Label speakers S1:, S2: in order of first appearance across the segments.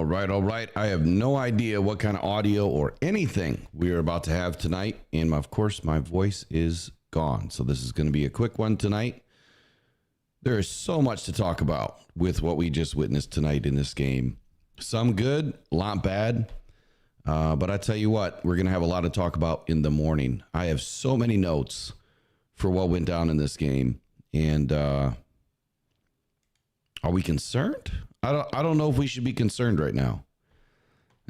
S1: All right, all right. I have no idea what kind of audio or anything we are about to have tonight. And of course, my voice is gone. So this is going to be a quick one tonight. There is so much to talk about with what we just witnessed tonight in this game. Some good, a lot bad. But I tell you what, we're going to have a lot to talk about in the morning. I have so many notes for what went down in this game. And are we concerned? I don't know if we should be concerned right now.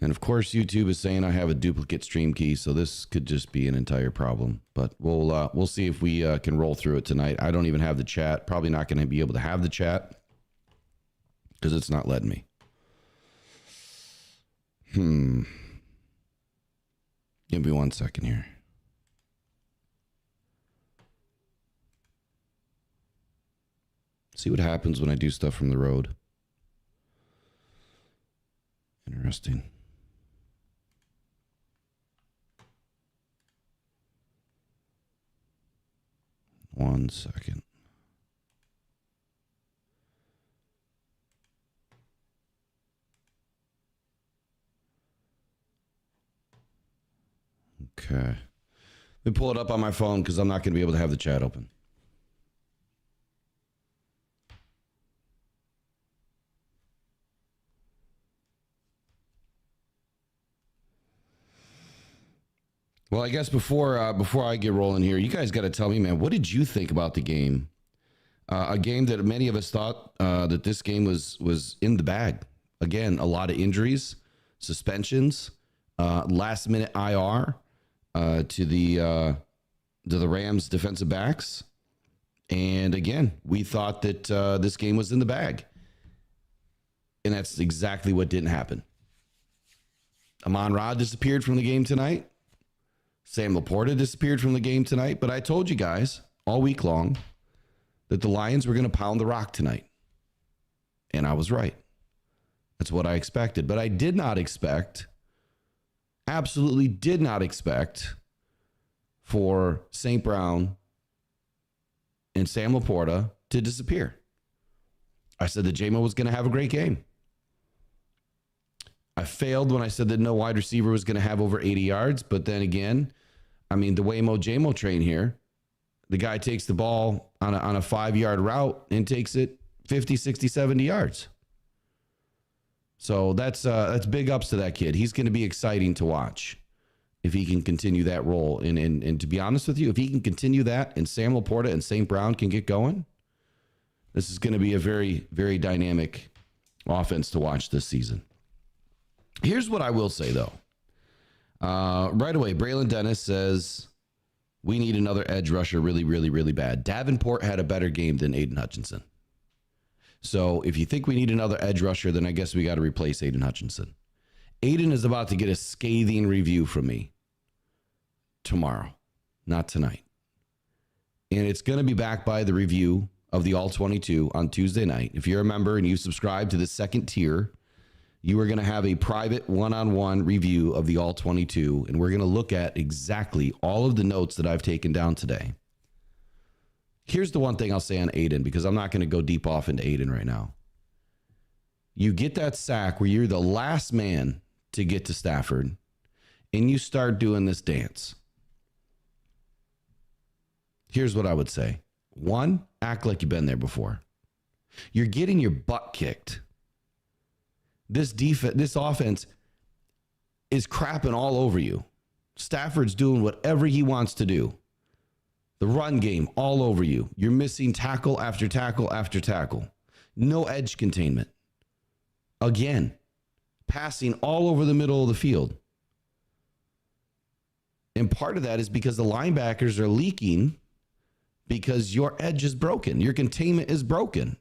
S1: And of course, YouTube is saying I have a duplicate stream key, so this could just be an entire problem. But we'll see if we can roll through it tonight. I don't even have the chat. Probably not going to be able to have the chat because it's not letting me. Give me 1 second here. See what happens when I do stuff from the road. Interesting. One second. Okay. Let me pull it up on my phone because I'm not going to be able to have the chat open. Well, I guess before I get rolling here, you guys got to tell me, man, what did you think about the game? A game that many of us thought that this game was in the bag. Again, a lot of injuries, suspensions, last minute IR to the Rams defensive backs, and again, we thought that this game was in the bag, and that's exactly what didn't happen. Amon-Ra disappeared from the game tonight. Sam Laporta disappeared from the game tonight, but I told you guys all week long that the Lions were going to pound the rock tonight. And I was right. That's what I expected. But I did not expect, absolutely did not expect for St. Brown and Sam Laporta to disappear. I said that J-Mo was going to have a great game. I failed when I said that no wide receiver was going to have over 80 yards. But then again, I mean, the Waymo J-Mo train here, the guy takes the ball on a 5-yard route and takes it 50, 60, 70 yards. So that's big ups to that kid. He's going to be exciting to watch if he can continue that role. And to be honest with you, if he can continue that and Sam Laporta and St. Brown can get going, this is going to be a very, very dynamic offense to watch this season. Here's what I will say, though. Right away, Braylon Dennis says, we need another edge rusher really, really, really bad. Davenport had a better game than Aiden Hutchinson. So if you think we need another edge rusher, then I guess we got to replace Aiden Hutchinson. Aiden is about to get a scathing review from me tomorrow, not tonight. And it's going to be backed by the review of the All-22 on Tuesday night. If you're a member and you subscribe to the second tier, you are going to have a private one-on-one review of the All-22, and we're going to look at exactly all of the notes that I've taken down today. Here's the one thing I'll say on Aiden, because I'm not going to go deep off into Aiden right now. You get that sack where you're the last man to get to Stafford, and you start doing this dance. Here's what I would say. One, act like you've been there before. You're getting your butt kicked. This offense is crapping all over you. Stafford's doing whatever he wants to do. The run game all over you. You're missing tackle after tackle after tackle. No edge containment. Again, passing all over the middle of the field. And part of that is because the linebackers are leaking because your edge is broken. Your containment is broken.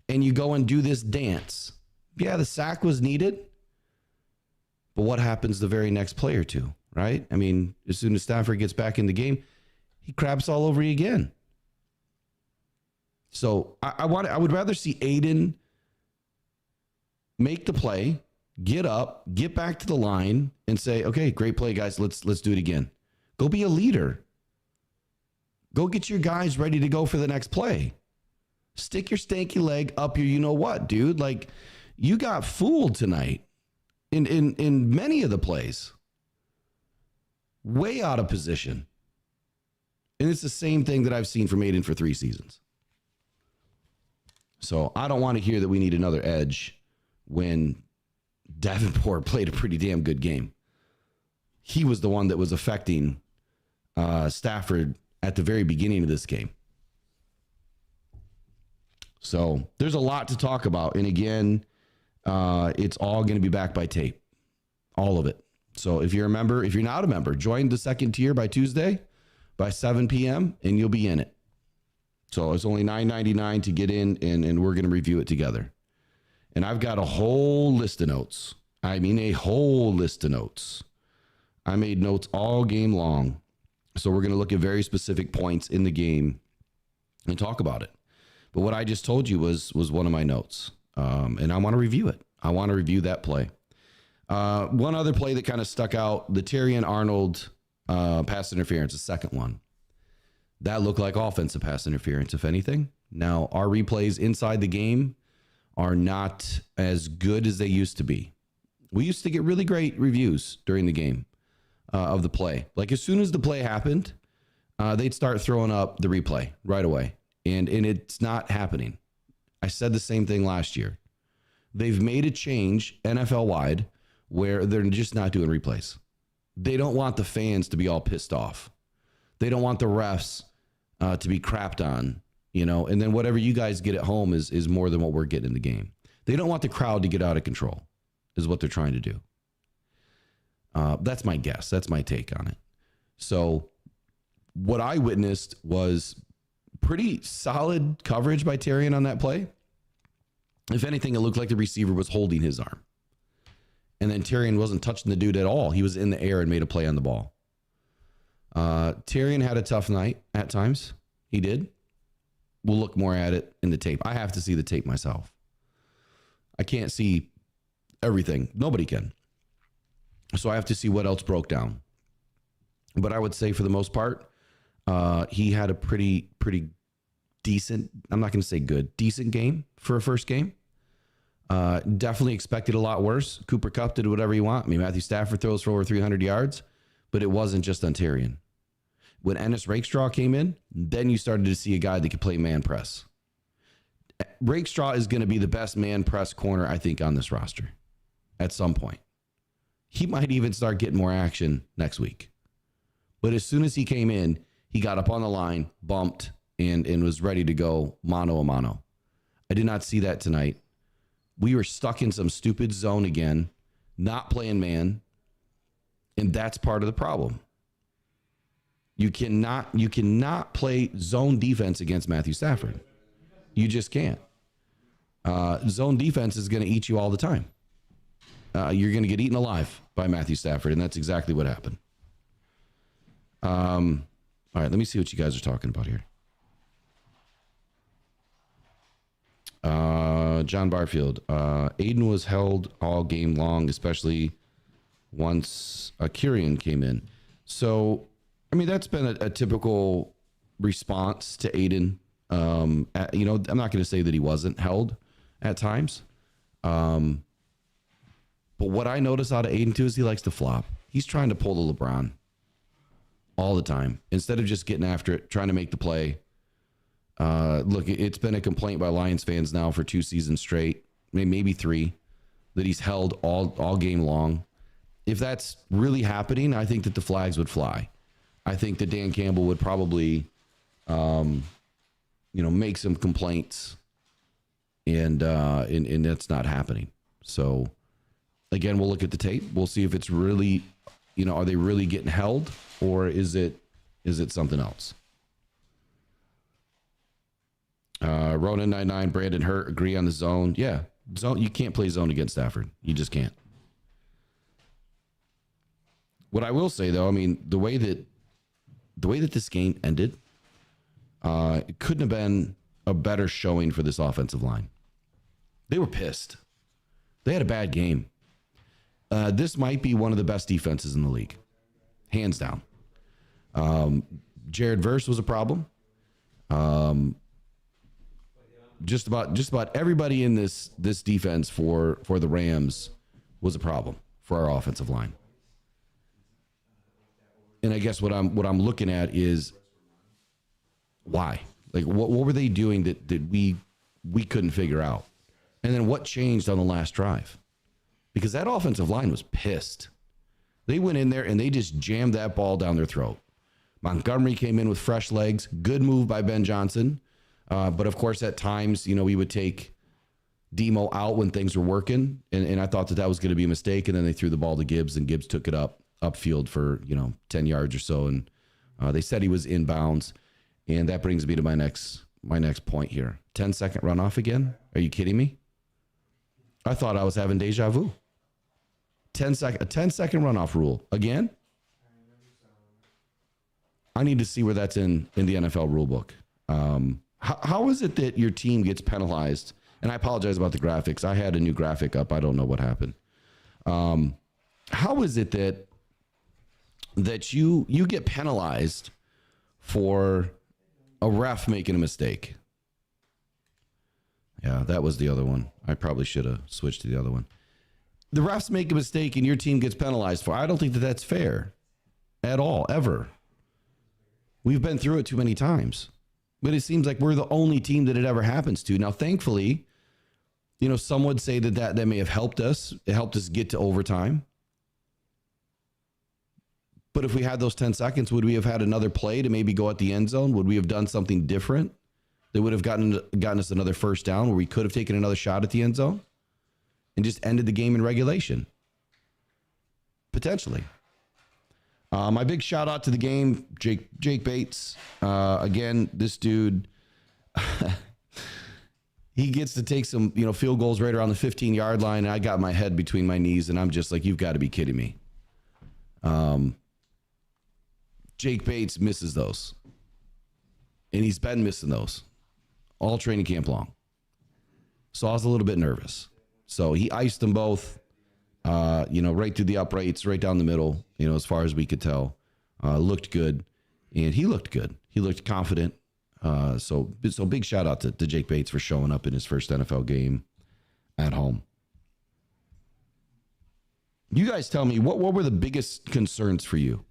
S1: And you go and do this dance. Yeah, the sack was needed. But what happens the very next play or two, right? I mean, as soon as Stafford gets back in the game, he craps all over you again. So I would rather see Aiden make the play, get up, get back to the line, and say, okay, great play, guys. Let's do it again. Go be a leader. Go get your guys ready to go for the next play. Stick your stanky leg up your you-know-what, dude. Like, You got fooled tonight in many of the plays. Way out of position. And it's the same thing that I've seen from Aiden for 3 seasons. So I don't want to hear that we need another edge when Davenport played a pretty damn good game. He was the one that was affecting Stafford at the very beginning of this game. So there's a lot to talk about. And again, it's all going to be backed by tape. All of it. So if you're a member, if you're not a member, join the second tier by Tuesday by 7 p.m. and you'll be in it. So it's only $9.99 to get in, and we're going to review it together. And I've got a whole list of notes. I mean, a whole list of notes. I made notes all game long. So we're going to look at very specific points in the game and talk about it. But what I just told you was one of my notes. And I want to review it. I want to review that play. One other play that kind of stuck out, the Terrian Arnold pass interference, the second one. That looked like offensive pass interference, if anything. Now, our replays inside the game are not as good as they used to be. We used to get really great reviews during the game of the play. Like as soon as the play happened, they'd start throwing up the replay right away. And it's not happening. I said the same thing last year. They've made a change NFL-wide where they're just not doing replays. They don't want the fans to be all pissed off. They don't want the refs to be crapped on, you know, and then whatever you guys get at home is more than what we're getting in the game. They don't want the crowd to get out of control, is what they're trying to do. That's my guess. That's my take on it. So what I witnessed was pretty solid coverage by Terrian on that play. If anything, it looked like the receiver was holding his arm. And then Terrian wasn't touching the dude at all. He was in the air and made a play on the ball. Terrian had a tough night at times. He did. We'll look more at it in the tape. I have to see the tape myself. I can't see everything. Nobody can. So I have to see what else broke down. But I would say for the most part, he had a pretty decent, I'm not going to say good, decent game for a first game. Definitely expected a lot worse. Cooper Kupp did whatever you want. I mean, Matthew Stafford throws for over 300 yards, but it wasn't just on Terrian. When Ennis Rakestraw came in, then you started to see a guy that could play man press. Rakestraw is going to be the best man press corner, I think, on this roster at some point. He might even start getting more action next week. But as soon as he came in, he got up on the line, bumped, and was ready to go mano a mano. I did not see that tonight. We were stuck in some stupid zone again, not playing man, and that's part of the problem. You cannot play zone defense against Matthew Stafford. You just can't. Zone defense is going to eat you all the time. You're going to get eaten alive by Matthew Stafford, and that's exactly what happened. All right, let me see what you guys are talking about here. John Barfield. Aiden was held all game long, especially once Kyrian came in. So, I mean, that's been a typical response to Aiden. I'm not going to say that he wasn't held at times. But what I notice out of Aiden too is he likes to flop. He's trying to pull the LeBron all the time instead of just getting after it, trying to make the play. Look, it's been a complaint by Lions fans now for 2 seasons straight, maybe 3, that he's held all game long. If that's really happening, I think that the flags would fly. I think that Dan Campbell would probably, make some complaints, and that's not happening. So, again, we'll look at the tape. We'll see if it's really, are they really getting held, or is it something else? Ronan 99, Brandon Hurt, agree on the zone. Yeah, zone. You can't play zone against Stafford. You just can't. What I will say though, I mean, the way that this game ended, it couldn't have been a better showing for this offensive line. They were pissed. They had a bad game. This might be one of the best defenses in the league, hands down. Jared Verse was a problem. just about everybody in this defense for the Rams was a problem for our offensive line. And I guess what I'm looking at is why? Like what were they doing that we couldn't figure out? And then what changed on the last drive? Because that offensive line was pissed. They went in there and they just jammed that ball down their throat. Montgomery came in with fresh legs. Good move by Ben Johnson. But of course, at times, we would take Demo out when things were working. And I thought that was going to be a mistake. And then they threw the ball to Gibbs, and Gibbs took it upfield for, 10 yards or so. And they said he was inbounds. And that brings me to my next point here. 10-second runoff again? Are you kidding me? I thought I was having deja vu. A 10-second runoff rule again? I need to see where that's in the NFL rule book. How is it that your team gets penalized? And I apologize about the graphics. I had a new graphic up. I don't know what happened. How is it that you get penalized for a ref making a mistake? Yeah, that was the other one. I probably should have switched to the other one. The refs make a mistake and your team gets penalized for. I don't think that that's fair at all, ever. We've been through it too many times. But it seems like we're the only team that it ever happens to. Now, thankfully, some would say that may have helped us. It helped us get to overtime. But if we had those 10 seconds, would we have had another play to maybe go at the end zone? Would we have done something different that would have gotten us another first down where we could have taken another shot at the end zone and just ended the game in regulation? Potentially. My big shout out to the game, Jake Bates. Again, this dude, he gets to take some, field goals right around the 15-yard line. And I got my head between my knees and I'm just like, you've got to be kidding me. Jake Bates misses those. And he's been missing those all training camp long. So I was a little bit nervous. So he iced them both. Right through the uprights, right down the middle, as far as we could tell. Looked good. And he looked good. He looked confident. So big shout out to Jake Bates for showing up in his first NFL game at home. You guys tell me, what were the biggest concerns for you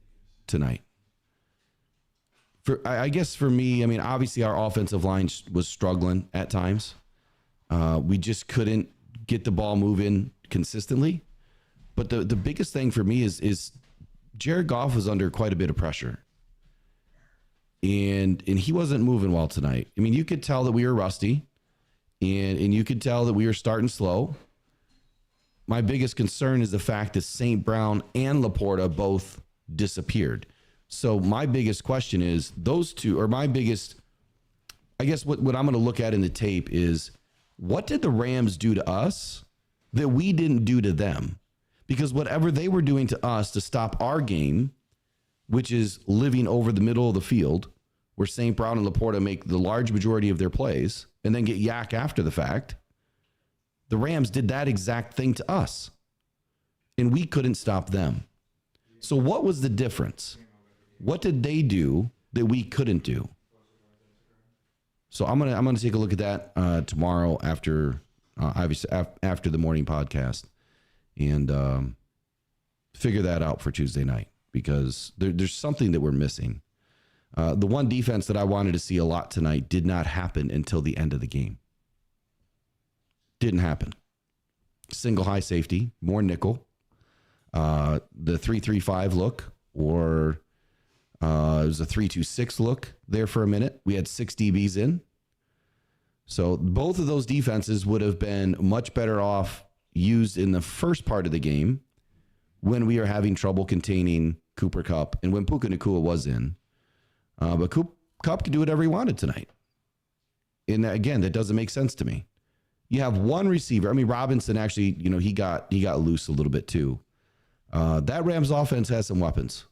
S1: tonight? I guess for me, obviously our offensive line was struggling at times. We just couldn't get the ball moving consistently. But the biggest thing for me is Jared Goff was under quite a bit of pressure. And he wasn't moving well tonight. You could tell that we were rusty, and you could tell that we were starting slow. My biggest concern is the fact that St. Brown and Laporta both disappeared. So my biggest question is those two, or my biggest, I guess what I'm going to look at in the tape is, what did the Rams do to us that we didn't do to them? Because whatever they were doing to us to stop our game, which is living over the middle of the field, where St. Brown and Laporta make the large majority of their plays and then get yak after the fact, the Rams did that exact thing to us. And we couldn't stop them. So what was the difference? What did they do that we couldn't do? So I'm gonna take a look at that tomorrow after obviously after the morning podcast, and figure that out for Tuesday night, because there's something that we're missing. The one defense that I wanted to see a lot tonight did not happen until the end of the game. Didn't happen. Single high safety, more nickel. The 3-3-5 look, or it was a 3-2-6 look there for a minute. We had 6 DBs in. So both of those defenses would have been much better off used in the first part of the game when we are having trouble containing Cooper Kupp and when Puka Nacua was in. But Kupp could do whatever he wanted tonight. And again, that doesn't make sense to me. You have one receiver. Robinson actually, he got loose a little bit too. That Rams offense has some weapons.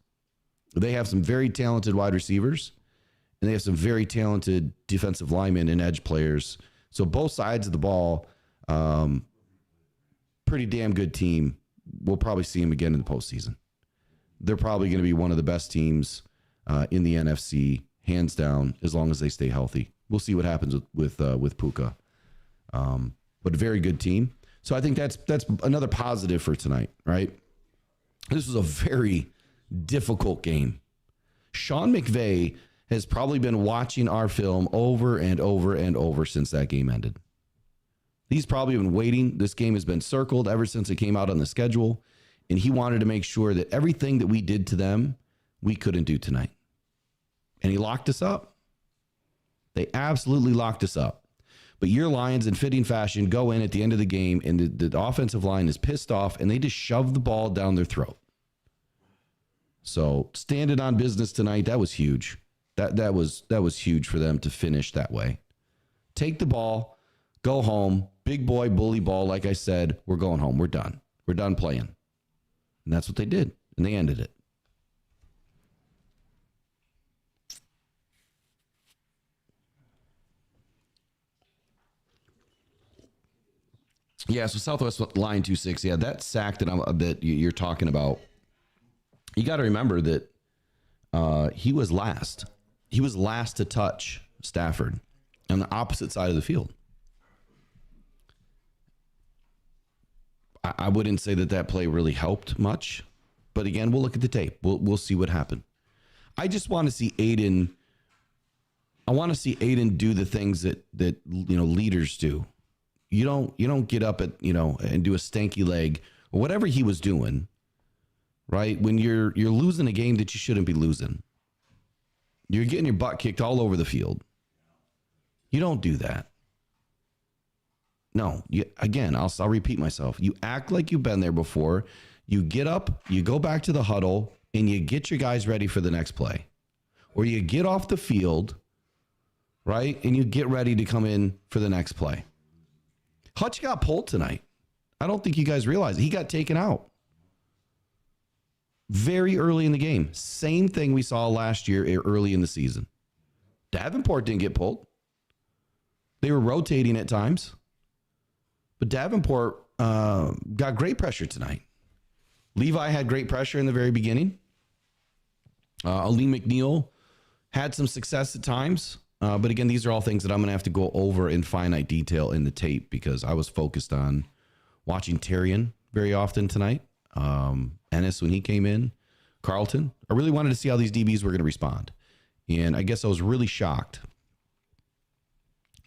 S1: They have some very talented wide receivers, and they have some very talented defensive linemen and edge players. So both sides of the ball, pretty damn good team. We'll probably see them again in the postseason. They're probably going to be one of the best teams in the NFC, hands down, as long as they stay healthy. We'll see what happens with Puka. But a very good team. So I think that's another positive for tonight, right? This was a very difficult game. Sean McVay has probably been watching our film over and over and over since that game ended. He's probably been waiting. This game has been circled ever since it came out on the schedule, and he wanted to make sure that everything that we did to them, we couldn't do tonight. And he locked us up. They absolutely locked us up. But your Lions, in fitting fashion, go in at the end of the game, and the offensive line is pissed off, and they just shove the ball down their throat. So standing on business tonight, that was huge. That was huge for them to finish that way. Take the ball, go home, big boy bully ball. Like I said, we're going home. We're done. We're done playing. And that's what they did, and they ended it. Yeah, so Southwest line 2-6. Yeah, that sack that you're talking about, you got to remember that he was last. He was last to touch Stafford on the opposite side of the field. I wouldn't say that play really helped much, but again, we'll look at the tape. We'll see what happened. I just want to see Aiden. I want to see Aiden do the things that leaders do. You don't get up and do a stanky leg or whatever he was doing, right? When you're losing a game that you shouldn't be losing. You're getting your butt kicked all over the field. You don't do that. No, I'll repeat myself. You act like you've been there before. You get up, you go back to the huddle, and you get your guys ready for the next play. Or you get off the field, right? And you get ready to come in for the next play. Hutch got pulled tonight. I don't think you guys realize it. He got taken out very early in the game. Same thing we saw last year early in the season. Davenport didn't get pulled. They were rotating at times. But Davenport got great pressure tonight. Levi had great pressure in the very beginning. Aleem McNeil had some success at times. But again, these are all things that I'm going to have to go over in finite detail in the tape because I was focused on watching Terrian very often tonight. Ennis when he came in, Carlton. I really wanted to see how these DBs were going to respond. And I guess I was really shocked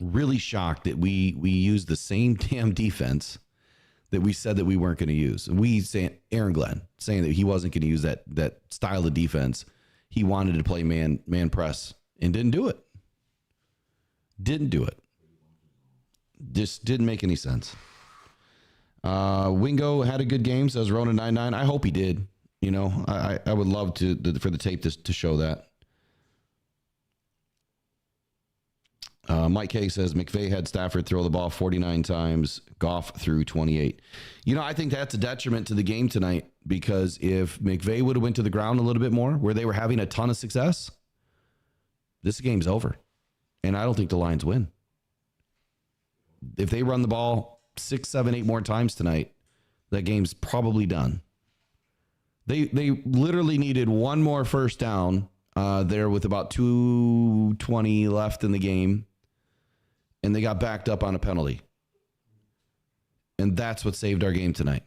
S1: that we used the same damn defense that we said that we weren't going to use. And Aaron Glenn saying that he wasn't going to use that style of defense. He wanted to play man press and didn't do it. Didn't do it. Just didn't make any sense. Wingo had a good game, says Rona 99. I hope he did. I would love for the tape to show that. Mike K says McVay had Stafford throw the ball 49 times, Goff threw 28. I think that's a detriment to the game tonight because if McVay would have went to the ground a little bit more where they were having a ton of success, this game's over. And I don't think the Lions win. If they run the ball 6, 7, 8 more times tonight, that game's probably done. They literally needed one more first down there with about 2:20 left in the game, and they got backed up on a penalty. And that's what saved our game tonight.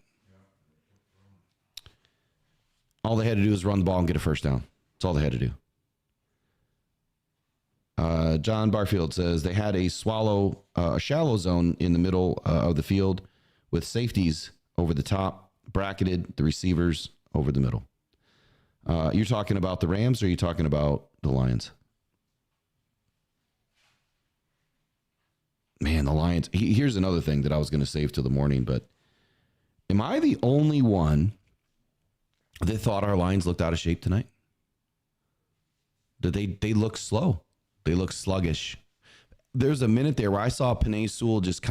S1: All they had to do was run the ball and get a first down. That's all they had to do. John Barfield says they had a shallow zone in the middle of the field with safeties over the top, bracketed the receivers over the middle. You're talking about the Rams or are you talking about the Lions? Man, the Lions. Here's another thing that I was going to save till the morning, but am I the only one that thought our Lions looked out of shape tonight? Did they look slow? They look sluggish. There's a minute there where I saw Penei Sewell just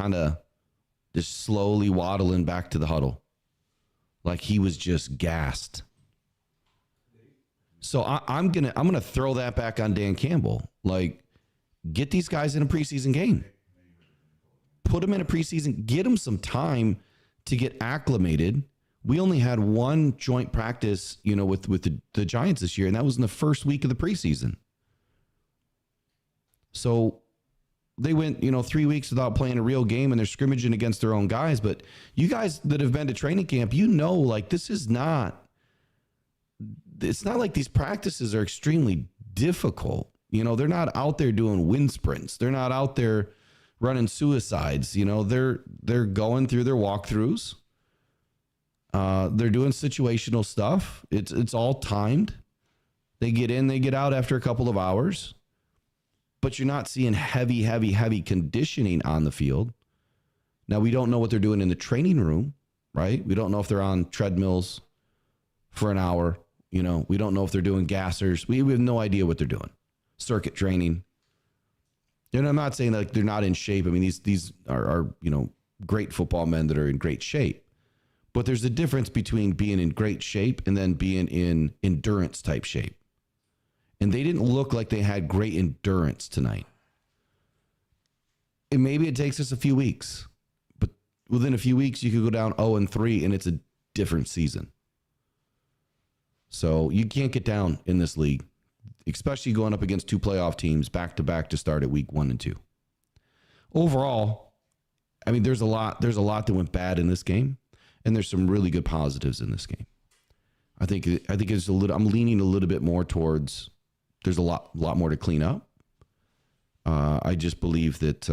S1: slowly waddling back to the huddle. Like he was just gassed. So I'm gonna throw that back on Dan Campbell. Like, get these guys in a preseason game. Put them in a preseason, get them some time to get acclimated. We only had one joint practice, with the Giants this year, and that was in the first week of the preseason. So they went, 3 weeks without playing a real game and they're scrimmaging against their own guys. But you guys that have been to training camp, like this is not, it's not like these practices are extremely difficult. They're not out there doing wind sprints. They're not out there running suicides. They're going through their walkthroughs. They're doing situational stuff. It's all timed. They get in, they get out after a couple of hours. But you're not seeing heavy conditioning on the field. Now, we don't know what they're doing in the training room, right? We don't know if they're on treadmills for an hour. We don't know if they're doing gassers. We have no idea what they're doing. Circuit training. And I'm not saying that they're not in shape. I mean, these are great football men that are in great shape. But there's a difference between being in great shape and then being in endurance type shape. And they didn't look like they had great endurance tonight. And maybe it takes us a few weeks. But within a few weeks, you could go down 0-3 and it's a different season. So you can't get down in this league, especially going up against 2 playoff teams back to back to start at week 1 and 2. Overall, I mean, there's a lot that went bad in this game, and there's some really good positives in this game. I think it's a little. I'm leaning a little bit more towards. There's a lot more to clean up. I just believe that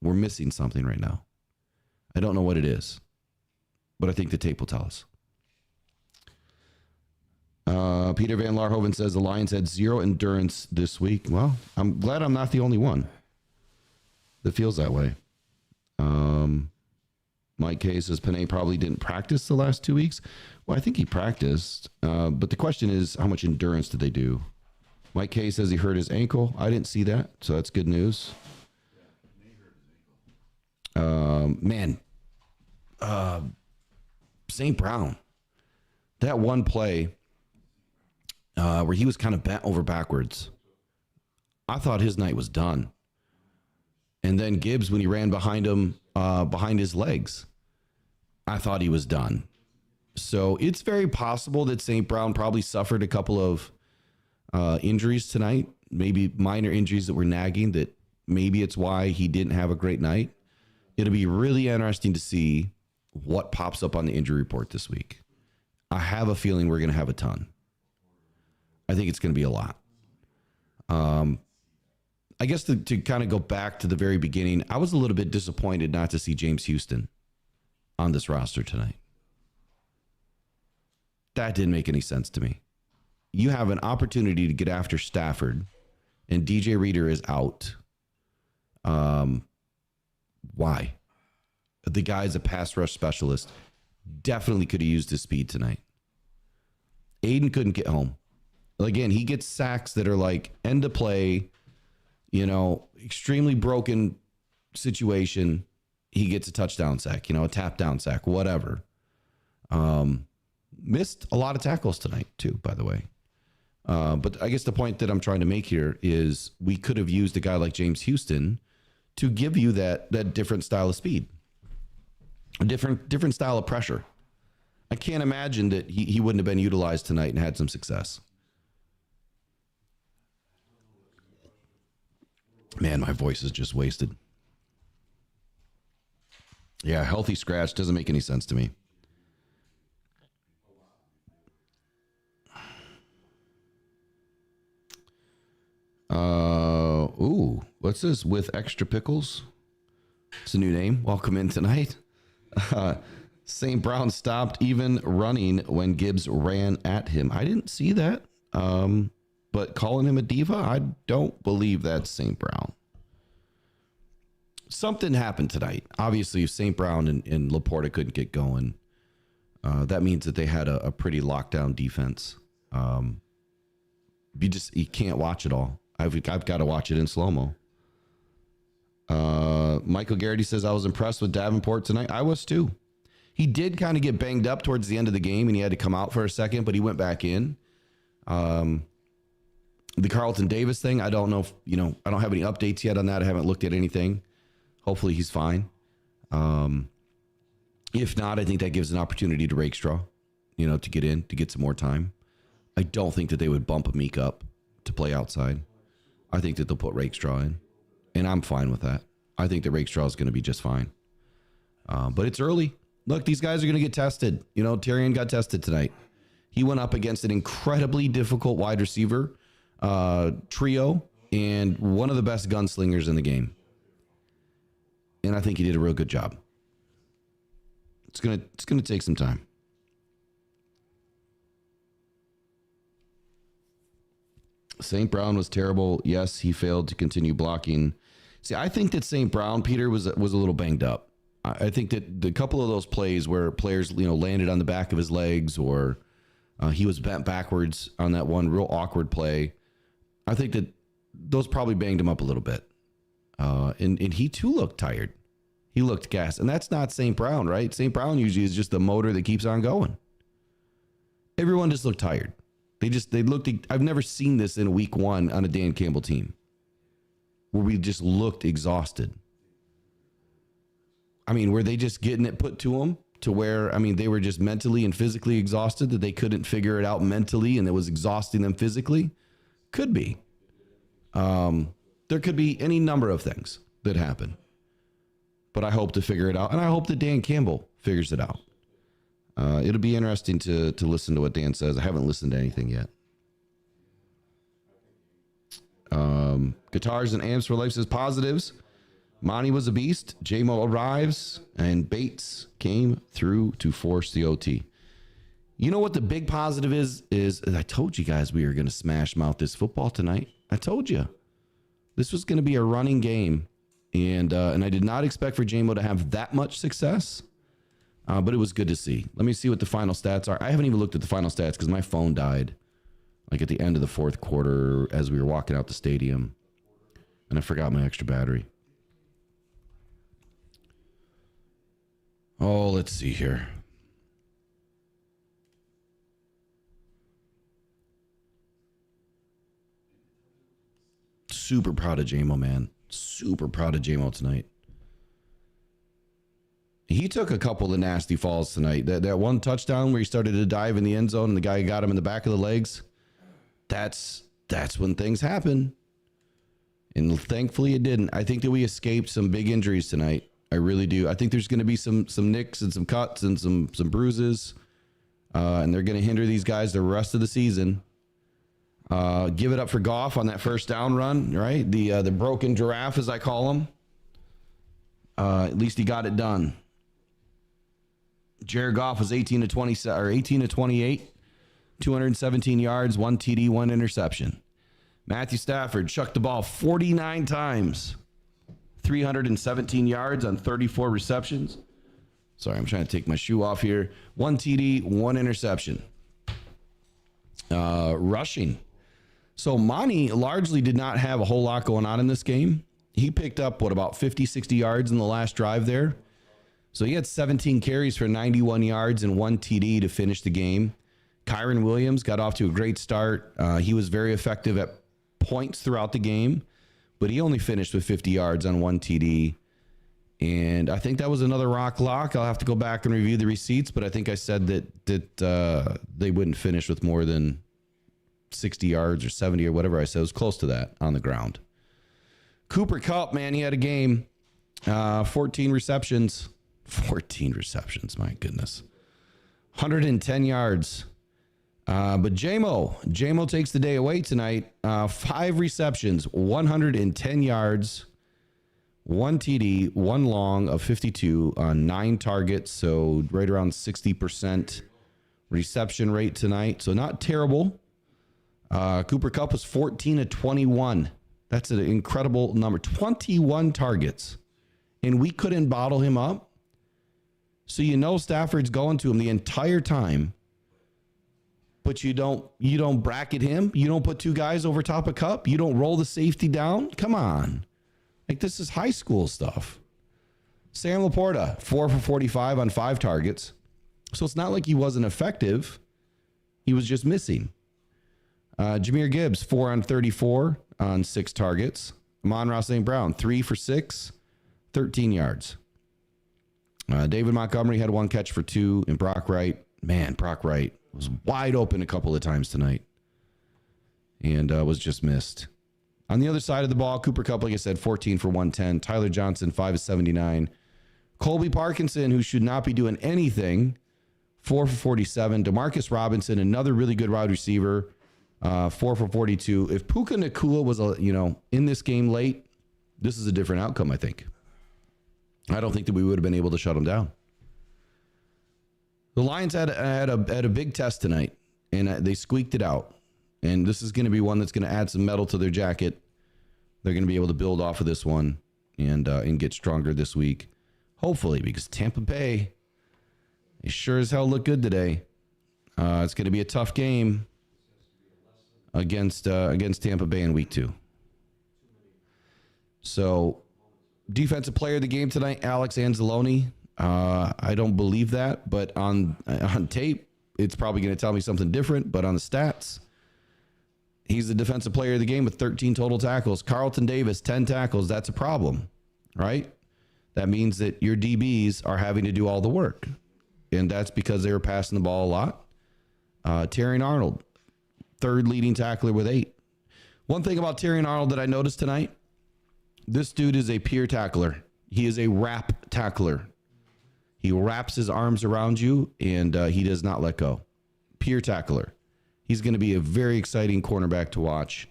S1: we're missing something right now. I don't know what it is, but I think the tape will tell us. Peter Van Larhoven says the Lions had 0 endurance this week. Well, I'm glad I'm not the only one that feels that way. Mike K says Panay probably didn't practice the last 2 weeks. Well, I think he practiced. But the question is, how much endurance did they do? Mike K says he hurt his ankle. I didn't see that, so that's good news. St. Brown. That one play where he was kind of bent over backwards. I thought his night was done. And then Gibbs, when he ran behind him, behind his legs, I thought he was done. So it's very possible that St. Brown probably suffered a couple of injuries tonight, maybe minor injuries that were nagging, that maybe it's why he didn't have a great night. It'll be really interesting to see what pops up on the injury report this week. I have a feeling we're going to have a ton. I think it's going to be a lot. I guess to kind of go back to the very beginning, I was a little bit disappointed not to see James Houston on this roster tonight. That didn't make any sense to me. You have an opportunity to get after Stafford, and DJ Reader is out. Why? The guy's a pass rush specialist. Definitely could have used his speed tonight. Aiden couldn't get home. Again, he gets sacks that are like end of play, extremely broken situation. He gets a touchdown sack, a tap down sack, whatever. Missed a lot of tackles tonight too, by the way. But I guess the point that I'm trying to make here is we could have used a guy like James Houston to give you that different style of speed, a different style of pressure. I can't imagine that he wouldn't have been utilized tonight and had some success. Man, my voice is just wasted. Yeah, healthy scratch doesn't make any sense to me. What's this? With extra pickles? It's a new name. Welcome in tonight. St. Brown stopped even running when Gibbs ran at him. I didn't see that. But calling him a diva, I don't believe that's St. Brown. Something happened tonight. Obviously, if St. Brown and Laporta couldn't get going, that means that they had a pretty lockdown defense. You can't watch it all. I've got to watch it in slow-mo. Michael Garrity says, I was impressed with Davenport tonight. I was too. He did kind of get banged up towards the end of the game, and he had to come out for a second, but he went back in. The Carlton Davis thing, I don't know if, I don't have any updates yet on that. I haven't looked at anything. Hopefully he's fine. If not, I think that gives an opportunity to Rakestraw, to get in, to get some more time. I don't think that they would bump Meek up to play outside. I think that they'll put Rakestraw in. And I'm fine with that. I think that Rakestraw is going to be just fine. But it's early. Look, these guys are going to get tested. You know, Tyrion got tested tonight. He went up against an incredibly difficult wide receiver trio and one of the best gunslingers in the game. And I think he did a real good job. It's gonna take some time. St. Brown was terrible. Yes, he failed to continue blocking. See, I think that St. Brown, Peter, was a little banged up. I think that the couple of those plays where players, landed on the back of his legs or he was bent backwards on that one real awkward play, I think that those probably banged him up a little bit. And he too looked tired. He looked gassed. And that's not St. Brown, right? St. Brown usually is just the motor that keeps on going. Everyone just looked tired. They looked, I've never seen this in week one on a Dan Campbell team where we just looked exhausted. I mean, were they just getting it put to them to where, they were just mentally and physically exhausted that they couldn't figure it out mentally and it was exhausting them physically? Could be. There could be any number of things that happen. But I hope to figure it out. And I hope that Dan Campbell figures it out. It'll be interesting to listen to what Dan says. I haven't listened to anything yet. Guitars and Amps for Life says positives. Monty was a beast. J-Mo arrives. And Bates came through to force the OT. You know what the big positive is I told you guys we were going to smash mouth this football tonight. I told you. This was going to be a running game. And I did not expect for J-Mo to have that much success, but it was good to see. Let me see what the final stats are. I haven't even looked at the final stats because my phone died like at the end of the fourth quarter as we were walking out the stadium, and I forgot my extra battery. Oh, let's see here. Super proud of J-Mo, man. Super proud of J-Mo tonight. He took a couple of nasty falls tonight. That one touchdown where he started to dive in the end zone and the guy got him in the back of the legs. That's when things happen. And thankfully it didn't. I think that we escaped some big injuries tonight. I really do. I think there's going to be some nicks and some cuts and some bruises. And they're going to hinder these guys the rest of the season. Give it up for Goff on that first down run, right? The broken giraffe, as I call him. At least he got it done. Jared Goff was 18 to 28, 217 yards, 1 TD, 1 interception. Matthew Stafford chucked the ball 49 times, 317 yards on 34 receptions. Sorry, I'm trying to take my shoe off here. 1 TD, 1 interception. Rushing. So Monty largely did not have a whole lot going on in this game. He picked up, about 50, 60 yards in the last drive there. So he had 17 carries for 91 yards and 1 TD to finish the game. Kyron Williams got off to a great start. He was very effective at points throughout the game, but he only finished with 50 yards on 1 TD. And I think that was another rock lock. I'll have to go back and review the receipts, but I think I said that they wouldn't finish with more than 60 yards or 70 or whatever I said. It was close to that on the ground. Cooper Kupp, man, he had a game. 14 receptions. 14 receptions, my goodness. 110 yards. But J-Mo takes the day away tonight. 5 receptions, 110 yards, 1 TD, 1 long of 52 on 9 targets. So right around 60% reception rate tonight. So not terrible. Cooper Kupp was 14 to 21. That's an incredible number. 21 targets. And we couldn't bottle him up. So Stafford's going to him the entire time. But you don't bracket him. You don't put 2 guys over top of Kupp. You don't roll the safety down. Come on. Like, this is high school stuff. Sam Laporta, 4 for 45 on 5 targets. So it's not like he wasn't effective. He was just missing. Jahmyr Gibbs, 4 on 34 on 6 targets. Amon-Ra St. Brown, 3 for 6, 13 yards. David Montgomery had 1 catch for 2. And Brock Wright was wide open a couple of times tonight. And was just missed. On the other side of the ball, Cooper Kupp, like I said, 14 for 110. Tyler Johnson, 5 of 79. Colby Parkinson, who should not be doing anything, 4 for 47. Demarcus Robinson, another really good wide receiver, 4 for 42. If Puka Nacua was, in this game late, this is a different outcome, I think. I don't think that we would have been able to shut him down. The Lions had a big test tonight, and they squeaked it out. And this is going to be one that's going to add some metal to their jacket. They're going to be able to build off of this one and get stronger this week. Hopefully, because Tampa Bay, they sure as hell look good today. It's going to be a tough game against Tampa Bay in week 2. So, defensive player of the game tonight, Alex Anzalone. I don't believe that, but on tape, it's probably going to tell me something different. But on the stats, he's the defensive player of the game with 13 total tackles. Carlton Davis, 10 tackles. That's a problem, right? That means that your DBs are having to do all the work. And that's because they were passing the ball a lot. Terrion Arnold, third leading tackler with 8. One thing about Terrion Arnold that I noticed tonight, this dude is a peer tackler. He is a wrap tackler. He wraps his arms around you, and he does not let go. Peer tackler. He's going to be a very exciting cornerback to watch.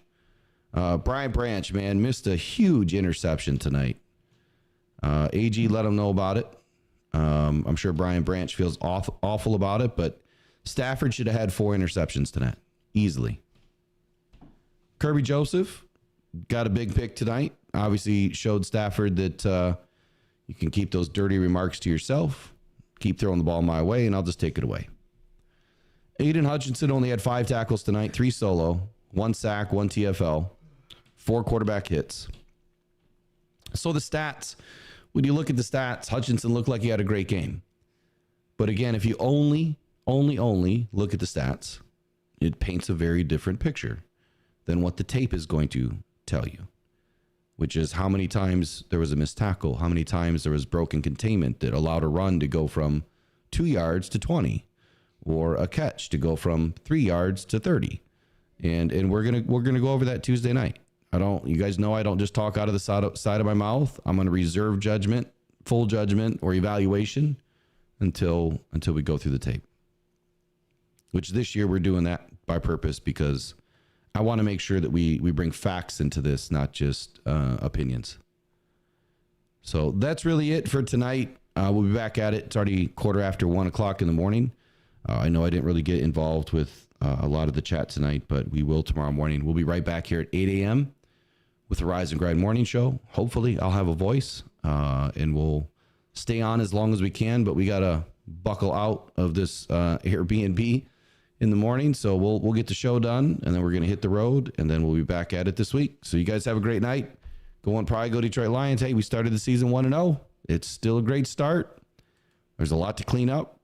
S1: Brian Branch, man, missed a huge interception tonight. AG let him know about it. I'm sure Brian Branch feels awful about it, but Stafford should have had 4 interceptions tonight, easily. Kirby Joseph got a big pick tonight. Obviously showed Stafford that you can keep those dirty remarks to yourself, keep throwing the ball my way, and I'll just take it away. Aiden Hutchinson only had 5 tackles tonight, 3 solo, 1 sack, 1 TFL, 4 quarterback hits. So the stats, when you look at the stats, Hutchinson looked like he had a great game. But again, if you only look at the stats, it paints a very different picture than what the tape is going to tell you, which is how many times there was a missed tackle, how many times there was broken containment that allowed a run to go from 2 yards to 20, or a catch to go from 3 yards to 30. And we're gonna go over that Tuesday night. You guys know I don't just talk out of the side of my mouth. I'm gonna reserve judgment, full judgment, or evaluation until we go through the tape. Which this year we're doing that by purpose, because I want to make sure that we bring facts into this, not just opinions. So that's really it for tonight. We'll be back at it. It's already 1:15 in the morning. I know I didn't really get involved with a lot of the chat tonight, but we will tomorrow morning. We'll be right back here at 8 a.m. with the Rise and Grind Morning Show. Hopefully I'll have a voice and we'll stay on as long as we can, but we got to buckle out of this Airbnb in the morning. So we'll get the show done, and then we're going to hit the road, and then we'll be back at it this week. So you guys have a great night. Go Detroit Lions. Hey, we started the season 1-0. It's still a great start. There's a lot to clean up,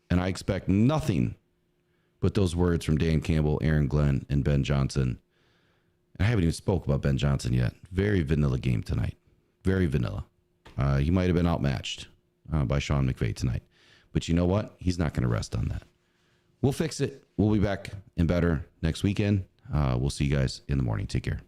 S1: and I expect nothing but those words from Dan Campbell, Aaron Glenn, and Ben Johnson. I haven't even spoke about Ben Johnson yet. Very vanilla game tonight. Very vanilla. He might have been outmatched by Sean McVay tonight. But you know what? He's not going to rest on that. We'll fix it. We'll be back and better next weekend. We'll see you guys in the morning. Take care.